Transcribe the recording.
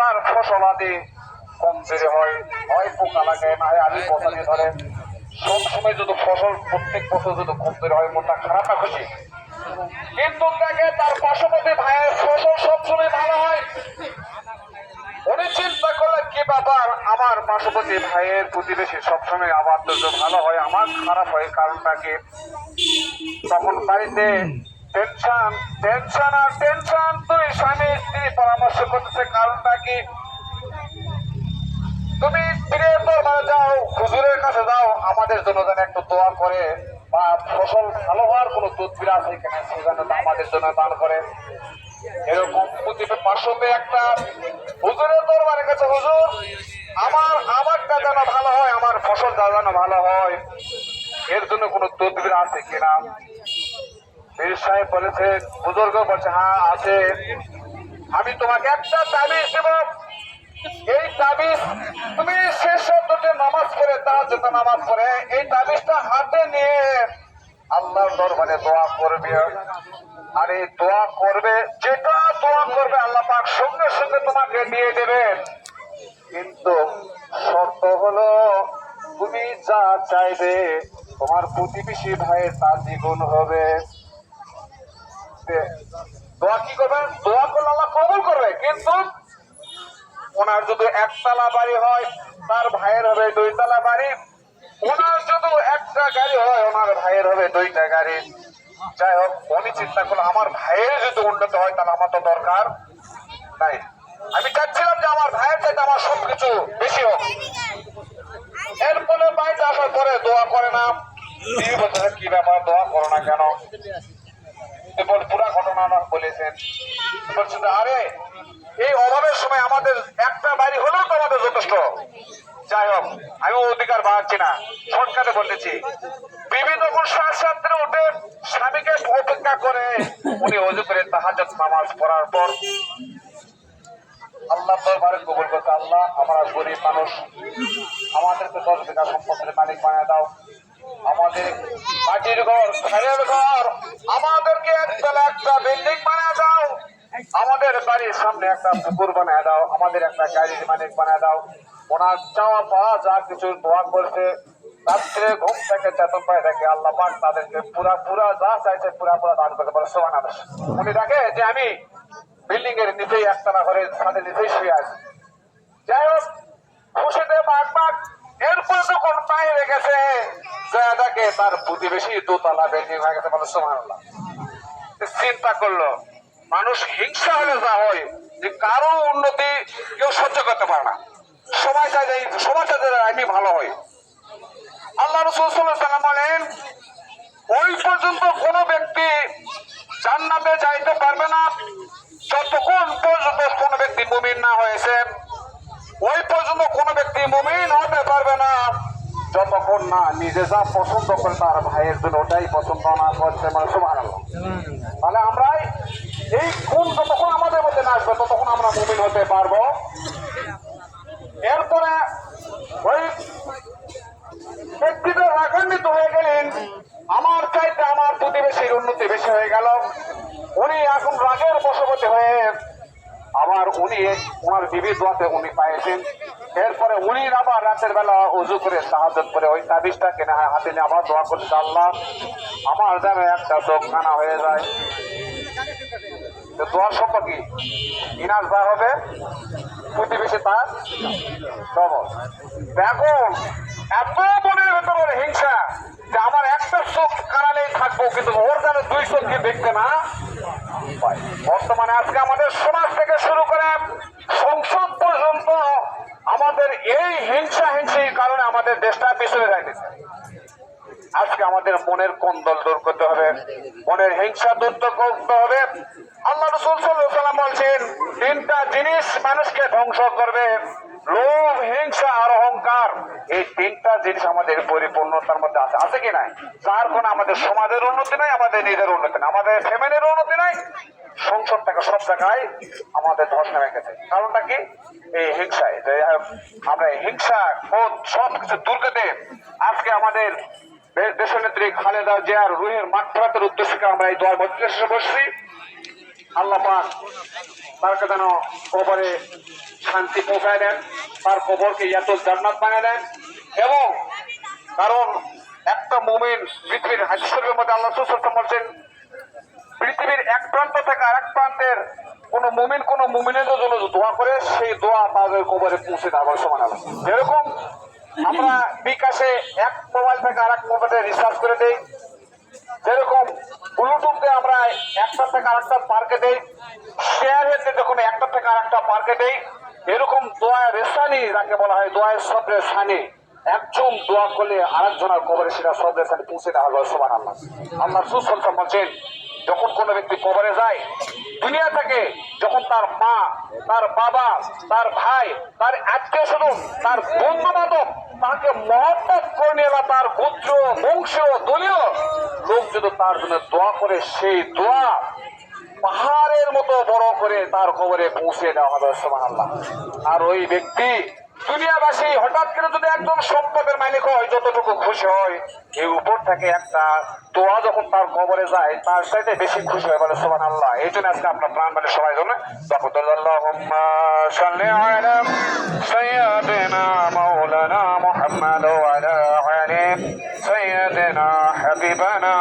তার ফসল আদি কমজোরি হয়, হয় পোকা লাগে, না হয় আলু পচানি ধরে। সবসময় যদি ফসল প্রত্যেক বছর যদি কমজোরি হয়, মনটা খারাপ না খুশি? কিন্তু দেখে তার পার্শ্ববর্তী ভাইয়ের ফসল সবসময় ভালো হয়। উনি চিন্তা করলেন কি ব্যাপার, আমার পার্শ্ববর্তী ভাইয়ের প্রতিবেশী সবসময় আবার তো ভালো হয়, আমার খারাপ হয়, কারণটা কি? তখন বাড়িতে টেনশন টেনশন আর টেনশন, তুই স্বামী স্ত্রী পরামর্শ করতেছে, কারণটা কি? তুমি পীরের দরবারে যাও, হুজুরের কাছে যাও, আমাদের জন্য যেন একটু দোয়া করে, বা ফসল ভালো হওয়ার কোন তদবির আছে কিনা সেজন্য আমাদের জন্য দান করে। এরকম পার্শ্বতে একটা হুজুরের দরবারে গেছে, হুজুর আমারটা যেন ভালো হয়, আমার ফসলটা যেন ভালো হয়, এর জন্য কোন তদবির আছে কিনা? পীর সাহেব বলেছে, বুজুর্গ বলছে, হ্যাঁ আছে, আমি তোমাকে একটা তাবিজ দেব। এই তাবিজ তুমি শেষ শব্দটি নামাজ পড়ে, তাহাজ্জুদ নামাজ পড়ে এই তাবিজটা হাতে নিয়ে আল্লাহর দরবারে দোয়া করবে। আর এই দোয়া করবে, যেটা দোয়া করবে আল্লাহ পাক সঙ্গে সঙ্গে তোমাকে দিয়ে দেবেন। কিন্তু শর্ত হলো, তুমি যা চাইবে তোমার প্রতিবেশী ভাইয়ের তা দ্বিগুণ হবে। দোয়া কি করবেন? দোয়া করলে আল্লাহ কবুল করবে, কিন্তু ওনার যদি একতলা বাড়ি হয়, তার ভাইয়ের হবে দুইতলা বাড়ি। ওনার যদি একটা গাড়ি হয়, ওনার ভাইয়ের হবে দুইটা গাড়ি। যাই হোক, উনি চিন্তা করলো, আমার ভাইয়ের যদি উন্নত হয় তাহলে আমার তো দরকার নাই। আমি চাচ্ছিলাম যে আমার ভাইয়ের চাইতে আমার সবকিছু বেশি হোক। এরপরে বাড়িতে আসার পরে দোয়া করে না। তিনি বলছে, কি ব্যাপার, দোয়া করো না কেন? পুরা ঘটনা বলেছেন। বলছে, আরে এই অভাবের সময় আমাদের একটা বাড়ি হলেও তো আমাদের যথেষ্ট। যাই হোক, আমি অধিকার বাড়াচ্ছি না, শর্টকাটে বলতেছি। বিবি তখন সাথে উঠে স্বামীকে অপেক্ষা করে, উনি অজু করে তাহাজ্জুদ নামাজ পড়ার পর আল্লাহ দরবারে কবুল করতে, আল্লাহ আমরা গরিব মানুষ, আমাদেরকে 10 বিঘা সম্পত্তির মালিক বানিয়ে দাও, আমাদের মাটির ঘর, ফেরের ঘর, আমাদেরকে একতলা একটা বিল্ডিং বানিয়ে দাও, আমাদের বাড়ির সামনে একটা পুকুর বানিয়ে দাও, আমাদের একটা গাড়ির মালিক বানিয়ে দাও। ওনার চাওয়া পাওয়া যা কিছু দোয়া করছে, রাত্রে ঘুম থেকে চেতন পায় দেখে আল্লাহ পাক তাদেরকে পুরা যা চাইছে পুরা দান করতে পারে। সুবহানাল্লাহ। উনি দেখে যে আমি বিল্ডিং এর নিচেই একতলা ঘরের ছাদের নিচেই শুয়ে আছি। যাই হোক, খুশিতে বাঘ এরপরে যখন বাইরে গেছে, দেখে তার প্রতিবেশী দোতলা বিল্ডিং হয়ে গেছে। বলে সুবহানাল্লাহ। চিন্তা করলো, মানুষ হিংসা হলে যা হয়, যে কারো উন্নতি কেউ সহ্য করতে পারে না, সবাই চাই আমি ভালো হই। আল্লাহ রাসূল সাল্লাল্লাহু আলাইহি ওয়াসাল্লাম বলেন, ওই পর্যন্ত কোন ব্যক্তি জান্নাতে যাইতে পারবে না যতক্ষণ পর্যন্ত কোন ব্যক্তি মুমিন না হয়েছে। ওই পর্যন্ত কোন ব্যক্তি মুমিন হতে পারবে না যতক্ষণ না নিজে যা পছন্দ করে তার ভাইয়ের জন্য ওটাই পছন্দ না করছে। মানে সুবহানাল্লাহ। তাহলে আমরা এই গুণ যতক্ষণ আমাদের মধ্যে না আসবে ততক্ষণ আমরা মুমিন হতে পারবো। এরপরে ওই ব্যক্তিটা রাগান্বিত হয়ে গেলেন, আমার চাইতে আমার প্রতিবেশীর উন্নতি বেশি হয়ে গেল। উনি এখন রাগের বশবর্তী হয়ে ওনার বিবির দোয়াতে উনি পাইছেন। এরপরে উনি আবার রাতের বেলা উজু করে তাহাজ্জুদ করে ওই তাবিজটা কেনা হাতে নিয়ে আবার দোয়া করছে, আল্লাহ আমার যেন একটা চোখ কানা হয়ে যায়। দোয়ার শব্দ কি? ইনাস যা হবে প্রতিবেশী তার ডবল। দেখো, এত মনের ভেতরে হিংসা যে আমার একটা চোখ কানালেই থাকবো, কিন্তু ওর যেন 2 চোখকে দেখতে না। বর্তমানে আজকে আমাদের সমাজ থেকে শুরু করে সংসদ পর্যন্ত আমাদের এই হিংসির কারণে আমাদের দেশটা পিছনে যাইতেছে। আজকে আমাদের মনের কোন্দল দূর করতে হবে, মনের হিংসা দূর করতে হবে। আল্লাহ রাসূল সাল্লাল্লাহু আলাইহি ওয়াসাল্লাম বলছেন, 3টা জিনিস মানুষকে ধ্বংস করবে, লোভ, হিংসা আর অহংকার। এই 3টা জিনিস আমাদের পরিপূর্ণতার মধ্যে আছে, আছে কি নাই? যার কোনো আমাদের সমাজের উন্নতি নাই, আমাদের নিজের উন্নতি নাই, আমাদের ফ্যামিলির উন্নতি নাই, সংসার থেকে সব জায়গায় আমাদের ধস নেমে গেছে। কারণটা কি? এই হিংসায়। আমরা হিংসা ক্রোধ সবকিছু দূর করে আজকে আমাদের দেশনেত্রী খালেদা জিয়ার রুহের মাগফিরাতের উদ্দেশ্যে আমরা এই দোয়ার মজলিসে বসছি। আল্লাহ পাক তারকে যেন কবরে শান্তি পৌঁছায় দেন, তার কবরকে এত জান্নাত বানিয়ে দেন। এবং কারণ একটা মুমিন পৃথিবীর হাদিস শরীফের মধ্যে আল্লাহ রাসূল সাল্লাল্লাহু আলাইহি ওয়াসাল্লাম বলছেন, পৃথিবীর এক প্রান্ত থেকে আরেক প্রান্তের কোন মুমিনের জন্য দোয়া করে, সেই দোয়া তাদের কবরে পৌঁছে দেওয়ার সমান। যেরকম আমরা বিকাশে এক মোবাইল থেকে আরেক মোবাইলে রিচার্জ করে দেই, যেরকম ব্লুটুথে আমরা একটা থেকে আরেকটা পার্কে দেই, শেয়ার হেডে যখন একটা থেকে আরেকটা পার্কে দেই, এরকম দোয়ায় রেসানি যাকে বলা হয়, দোয়ায় সবরে সানি, একজন দোয়া করলে আরেকজনের কবরে সেটা সবরে সানি পৌঁছে দেওয়া হবে সমান। আল্লাহ রাসূল সাল্লাল্লাহু আলাইহি ওয়াসাল্লাম বলছেন, যখন কোনো ব্যক্তি কবরে যায় দুনিয়া থেকে, যখন তার মা, তার বাবা, তার ভাই, তার আত্মীয় স্বজন, তার বন্ধু বান্ধব তাকে মহব্বত করে নিয়ে বা তার গোত্র বংশ দলীয় লোক যদি তার জন্য দোয়া করে, সেই দোয়া পাহাড়ের মতো বড় করে তার কবরে পৌঁছে দেওয়া হবে সুবহানাল্লাহ। আর ওই ব্যক্তি দুনিয়াবাসী হঠাৎ করে যদি একজন সম্পদের মালিক হয়, যতটুকু খুশি হয়, এই উপর থেকে একটা দোয়া যখন তার কবরে যায় তার সাথে বেশি খুশি হয়, বলে সুবহানাল্লাহ। এই জন্য আজকে আপনার প্রাণ মানে সবাই জন্য আল্লাহুম্মা সাল্লি আলা সাইয়্যিদিনা মাওলানা মুহাম্মদ ওয়া আলা আলি সাইয়্যিদিনা হাবিবানা